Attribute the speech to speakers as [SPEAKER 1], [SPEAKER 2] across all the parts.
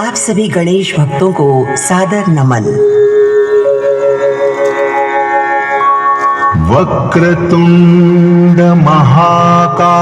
[SPEAKER 1] आप सभी गणेश भक्तों को सादर नमन।
[SPEAKER 2] वक्रतुंड महाकाय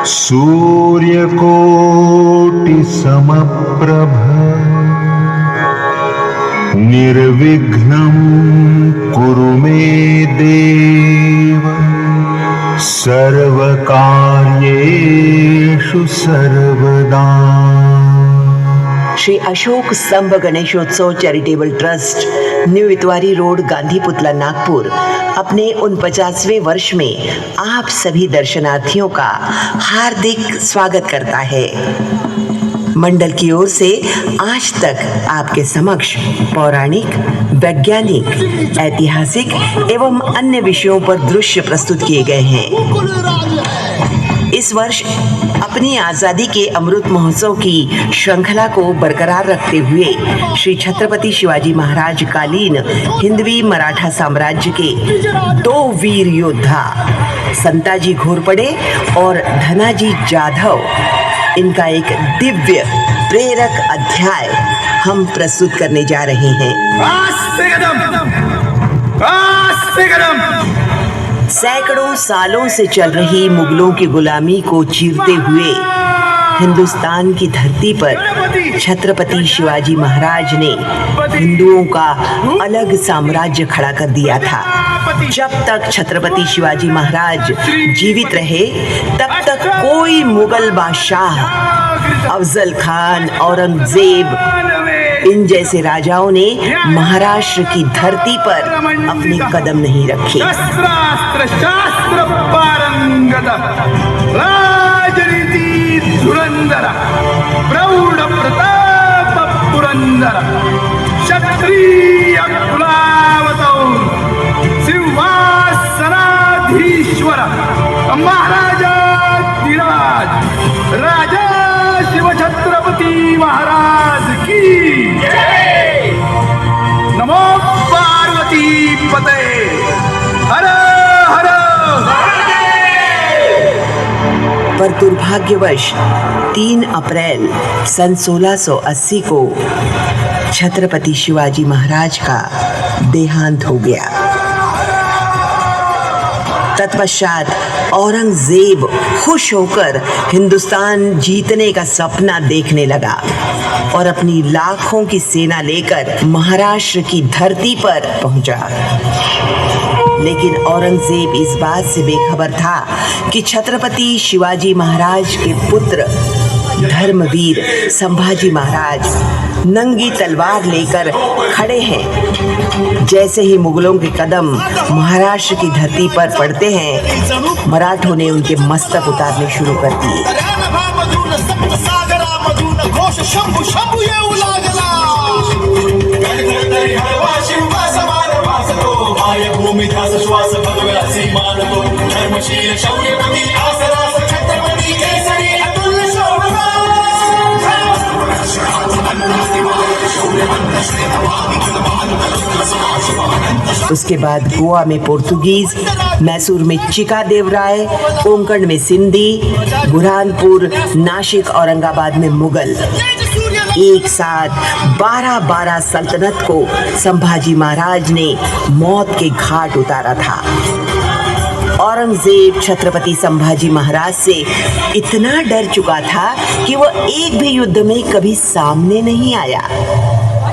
[SPEAKER 2] सूर्यकोटि समप्रभ निर्विघ्नं कुरु मे देव सर्वकार्येषु सर्वदा।
[SPEAKER 1] श्री अशोक स्तंभ Ganeshotsav charitable trust, new Itwari road, Gandhi पुतला, नागपुर अपने 49वें वर्ष में आप सभी दर्शनार्थियों का हार्दिक स्वागत करता है। मंडल की ओर से आज तक आपके समक्ष पौराणिक, वैज्ञानिक, ऐतिहासिक एवं अन्य विषयों पर दृश्य प्रस्तुत किए गए हैं। इस वर्ष अपनी आजादी के अमृत महोत्सव की श्रृंखला को बरकरार रखते हुए श्री छत्रपति शिवाजी महाराज कालीन हिंदवी मराठा साम्राज्य के 2 वीर योद्धा संताजी घोरपड़े और धनाजी जाधव, इनका एक दिव्य प्रेरक अध्याय हम प्रस्तुत करने जा रहे हैं। सैकड़ों सालों से चल रही मुगलों की गुलामी को चीरते हुए हिंदुस्तान की धरती पर छत्रपति शिवाजी महाराज ने हिंदुओं का अलग साम्राज्य खड़ा कर दिया था। जब तक छत्रपति शिवाजी महाराज जीवित रहे तब तक कोई मुगल बादशाह, अफजल खान, औरंगजेब, इन जैसे राजाओं ने महाराष्ट्र की धरती पर अपने कदम नहीं रखे।
[SPEAKER 3] शास्त्र पारंगत राजनीति धुरंधर प्रौढ़ प्रताप पुरंदर क्षत्रिय कुलावतौ सिंहासनाधीश्वर महाराजाधिराज राजा शिव छत्रपति महाराज की जय। नमो पार्वती पते। हर हर
[SPEAKER 1] पर दुर्भाग्यवश 3 अप्रैल सन 1680 को छत्रपति शिवाजी महाराज का देहांत हो गया। तत्पश्चात औरंगजेब खुश होकर हिंदुस्तान जीतने का सपना देखने लगा और अपनी लाखों की सेना लेकर महाराष्ट्र की धरती पर पहुंचा। लेकिन औरंगजेब इस बात से बेखबर था कि छत्रपति शिवाजी महाराज के पुत्र धर्मवीर संभाजी महाराज नंगी तलवार लेकर खड़े हैं। जैसे ही मुगलों के कदम महाराष्ट्र की धरती पर पड़ते हैं, मराठों ने उनके मस्तक उतारने शुरू कर दिए। उसके बाद गोवा में पोर्तुगीज, मैसूर में चिकादेवराय, कोंकण में सिंधी, बुरहानपुर, नासिक, औरंगाबाद में मुगल। एक साथ 12 सल्तनत को संभाजी महाराज ने मौत के घाट उतारा था। औरंगजेब छत्रपति संभाजी महाराज से इतना डर चुका था कि वह एक भी युद्ध में कभी सामने नहीं आया,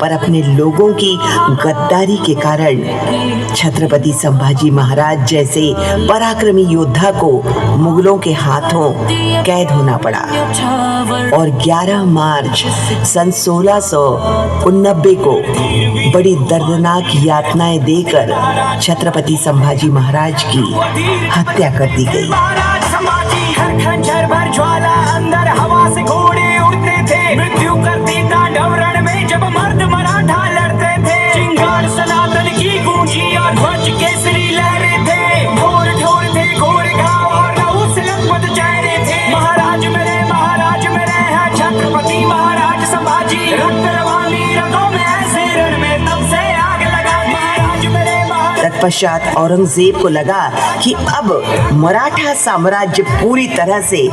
[SPEAKER 1] पर अपने लोगों की गद्दारी के कारण छत्रपति संभाजी महाराज जैसे पराक्रमी योद्धा को मुगलों के हाथों कैद होना पड़ा और 11 मार्च सन 1689 को बड़ी दर्दनाक यातनाएं देकर छत्रपति संभाजी महाराज की हत्या कर दी गई।
[SPEAKER 4] मृत्यु करती था ढवरण में जब मर्द मराठा लड़ते थे। चिंगार सनातन की गूंजी और ध्वज केसरी लहरे थे। घोर ढोर थे, घोर घाव और उस लखपत चेहरे थे। महाराज मेरे हैं छत्रपति महाराज संभाजी। रक्त रवानी रगों में ऐसे रण में तब से आग लगा। महाराज मेरे
[SPEAKER 1] तत्पश्चात औरंगजेब को लगा कि अब मराठा साम्राज्य पूरी तरह से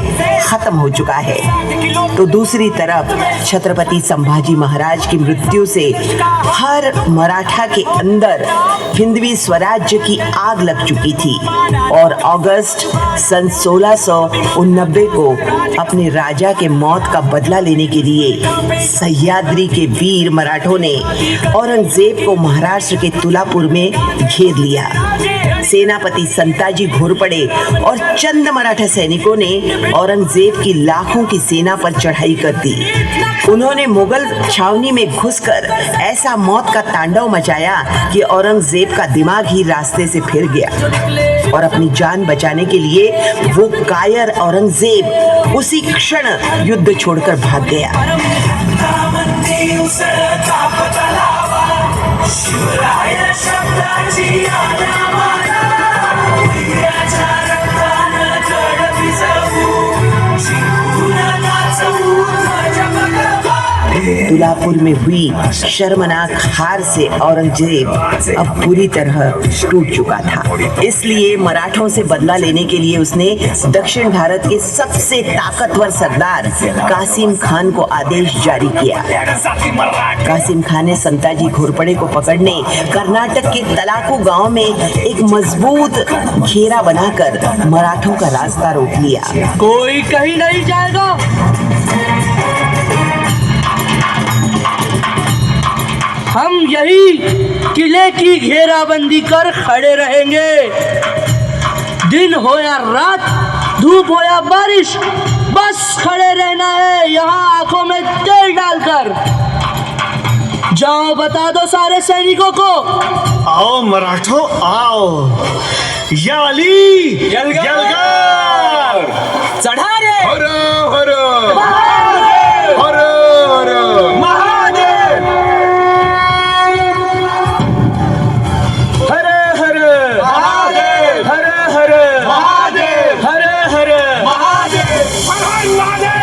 [SPEAKER 1] खत्म हो चुका है। तो दूसरी तरफ छत्रपति संभाजी महाराज की मृत्यु से हर मराठा के अंदर हिंदवी स्वराज्य की आग लग चुकी थी और अगस्त सन 1689 को अपने राजा के मौत का बदला लेने के लिए सह्याद्री के वीर मराठों ने औरंगजेब को महाराष्ट्र के तुलापुर में घेर लिया। सेनापति संताजी घोरपड़े और चंद मराठा सैनिकों ने औरंगजेब की लाखों की सेना पर चढ़ाई कर दी। उन्होंने मुगल छावनी में घुसकर ऐसा मौत का तांडव मचाया कि औरंगजेब का दिमाग ही रास्ते से फिर गया और अपनी जान बचाने के लिए वो कायर औरंगजेब उसी क्षण युद्ध छोड़कर भाग गया। तुलापुर में हुई शर्मनाक हार से औरंगजेब अब पूरी तरह टूट चुका था। इसलिए मराठों से बदला लेने के लिए उसने दक्षिण भारत के सबसे ताकतवर सरदार कासिम खान को आदेश जारी किया। कासिम खान ने संताजी घोरपड़े को पकड़ने कर्नाटक के तलाकू गांव में एक मजबूत घेरा बनाकर मराठों का रास्ता रोक लिया।
[SPEAKER 5] कोई कहीं नहीं जाएगा। हम यही किले की घेराबंदी कर खड़े रहेंगे। दिन हो या रात, धूप हो या बारिश, बस खड़े रहना है यहाँ आंखों में तेल डालकर। जाओ बता दो सारे सैनिकों को।
[SPEAKER 6] आओ मराठों आओ। याली यलगार
[SPEAKER 4] चढ़ा रे
[SPEAKER 3] हर हर
[SPEAKER 5] महादेव!
[SPEAKER 3] हर हर
[SPEAKER 5] महादेव!
[SPEAKER 3] हर हर
[SPEAKER 5] महादेव!
[SPEAKER 3] हर हर
[SPEAKER 5] महादेव!
[SPEAKER 3] हर हर
[SPEAKER 5] महादेव!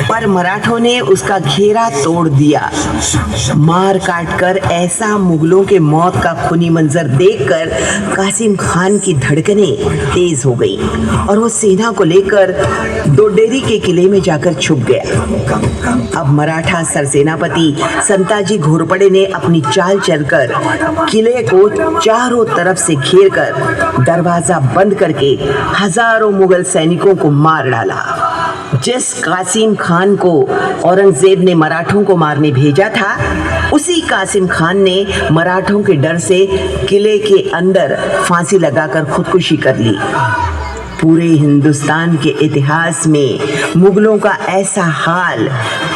[SPEAKER 1] पर मराठों ने उसका घेरा तोड़ दिया। मार काट कर ऐसा मुगलों के मौत का खूनी मंजर देखकर कासिम खान की धड़कनें तेज हो गई और वो सेना को लेकर डोडेरी के किले में जाकर छुप गया। अब मराठा सरसेनापति संताजी घोरपड़े ने अपनी चाल चलकर किले को चारों तरफ से घेरकर दरवाजा बंद करके हजारों मुगल सैनिकों को मार डाला। जिस कासिम खान को औरंगजेब ने मराठों को मारने भेजा था, उसी कासिम खान ने मराठों के डर से किले के अंदर फांसी लगाकर खुदकुशी कर ली। पूरे हिंदुस्तान के इतिहास में मुगलों का ऐसा हाल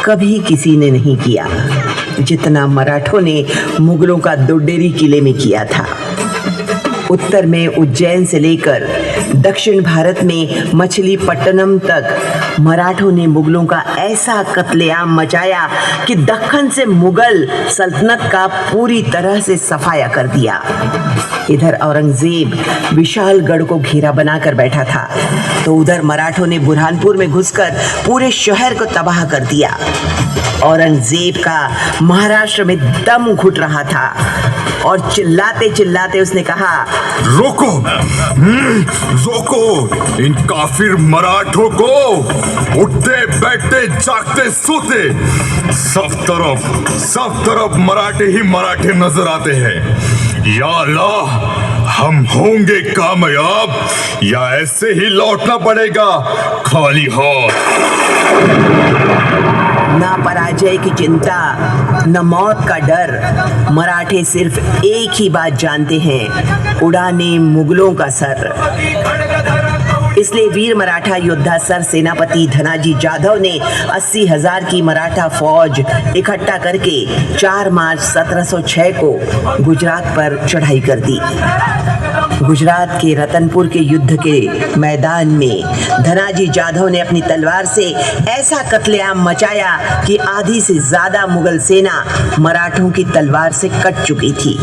[SPEAKER 1] कभी किसी ने नहीं किया जितना मराठों ने मुगलों का डोडेरी किले में किया था। उत्तर में उज्जैन से लेकर दक्षिण भारत में मछलीपट्टनम तक मराठों ने मुगलों का ऐसा कत्लेआम मचाया कि दक्कन से मुगल सल्तनत का पूरी तरह से सफाया कर दिया। इधर औरंगजेब विशालगढ़ को घेरा बनाकर बैठा था, तो उधर मराठों ने बुरहानपुर में घुसकर पूरे शहर को तबाह कर दिया। औरंगजेब का महाराष्ट्र में दम घुट रहा था और चिल्लाते चिल्लाते उसने कहा,
[SPEAKER 3] रोको रोको इन काफिर मराठों को। उठते बैठते जागते सोते सब तरफ मराठे ही मराठे नजर आते हैं। या अल्लाह, हम होंगे कामयाब या ऐसे ही लौटना पड़ेगा खाली हाथ।
[SPEAKER 1] ना पराजय की चिंता, न मौत का डर। मराठे सिर्फ एक ही बात जानते हैं, उड़ाने मुगलों का सर। इसलिए वीर मराठा योद्धा सर सेनापति धनाजी जाधव ने 80,000 की मराठा फौज इकट्ठा करके 4 मार्च 1706 को गुजरात पर चढ़ाई कर दी। गुजरात के रतनपुर के युद्ध के मैदान में धनाजी जाधव ने अपनी तलवार से ऐसा कत्लेआम मचाया कि आधी से ज्यादा मुगल सेना मराठों की तलवार से कट चुकी थी।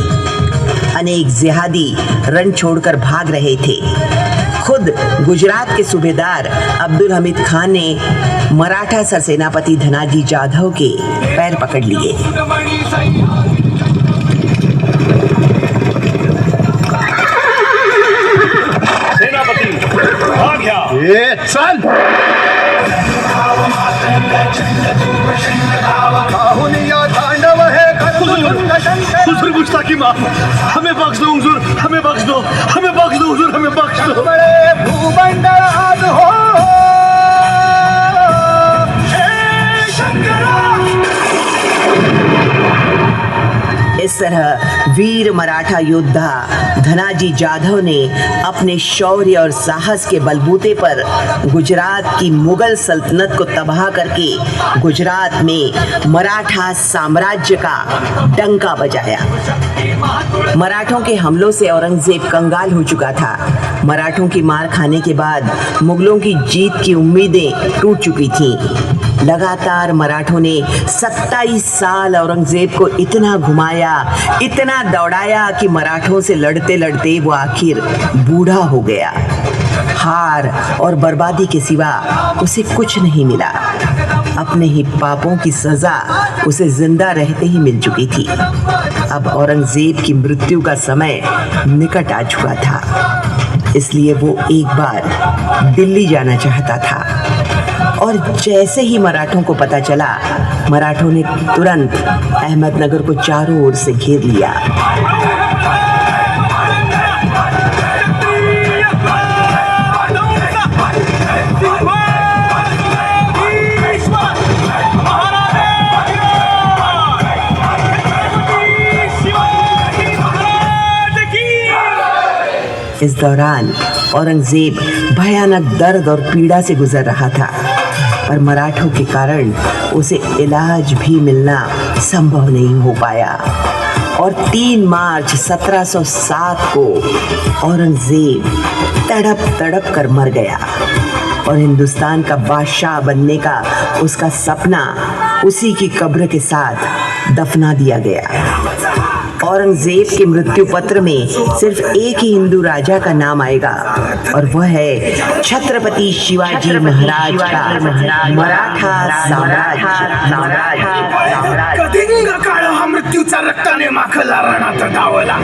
[SPEAKER 1] अनेक जिहादी रण छोड़कर भाग रहे थे। खुद गुजरात के सूबेदार अब्दुल हमीद खान ने मराठा सरसेनापति धनाजी जाधव के पैर पकड़ लिए।
[SPEAKER 6] सेनापति आ गया। ये चल। तांडव है हुजूर गुस्ताखी माँ, हमें बख्श दो हुजूर, हमें बख्श दो, हमें बख्श दो हुजूर, हमें बख्श दो। बड़े भूमंडल आद हो
[SPEAKER 1] इस तरह वीर मराठा योद्धा धनाजी जाधव ने अपने शौर्य और साहस के बलबूते पर गुजरात की मुगल सल्तनत को तबाह करके गुजरात में मराठा साम्राज्य का डंका बजाया। मराठों के हमलों से औरंगजेब कंगाल हो चुका था। मराठों की मार खाने के बाद मुगलों की जीत की उम्मीदें टूट चुकी थीं। लगातार मराठों ने 27 साल औरंगजेब को इतना घुमाया, इतना दौड़ाया कि मराठों से लड़ते लड़ते वो आखिर बूढ़ा हो गया। हार और बर्बादी के सिवा उसे कुछ नहीं मिला। अपने ही पापों की सजा उसे जिंदा रहते ही मिल चुकी थी। अब औरंगजेब की मृत्यु का समय निकट आ चुका था, इसलिए वो एक बार दिल्ली जाना चाहता था। और जैसे ही मराठों को पता चला, मराठों ने तुरंत अहमदनगर को चारों ओर से घेर लिया। इस दौरान औरंगजेब भयानक दर्द और पीड़ा से गुजर रहा था, पर मराठों के कारण उसे इलाज भी मिलना संभव नहीं हो पाया। और 3 मार्च 1707 को औरंगजेब तड़प तड़प कर मर गया और हिंदुस्तान का बादशाह बनने का उसका सपना उसी की कब्र के साथ दफना दिया गया। औरंगजेब के मृत्यु पत्र में सिर्फ एक ही हिंदू राजा का नाम आएगा, और वह है छत्रपति शिवाजी महाराज का मराठा साम्राज्य।
[SPEAKER 4] कधी काळ हा मृत्यूचा रक्ताने माखला रणात धावला।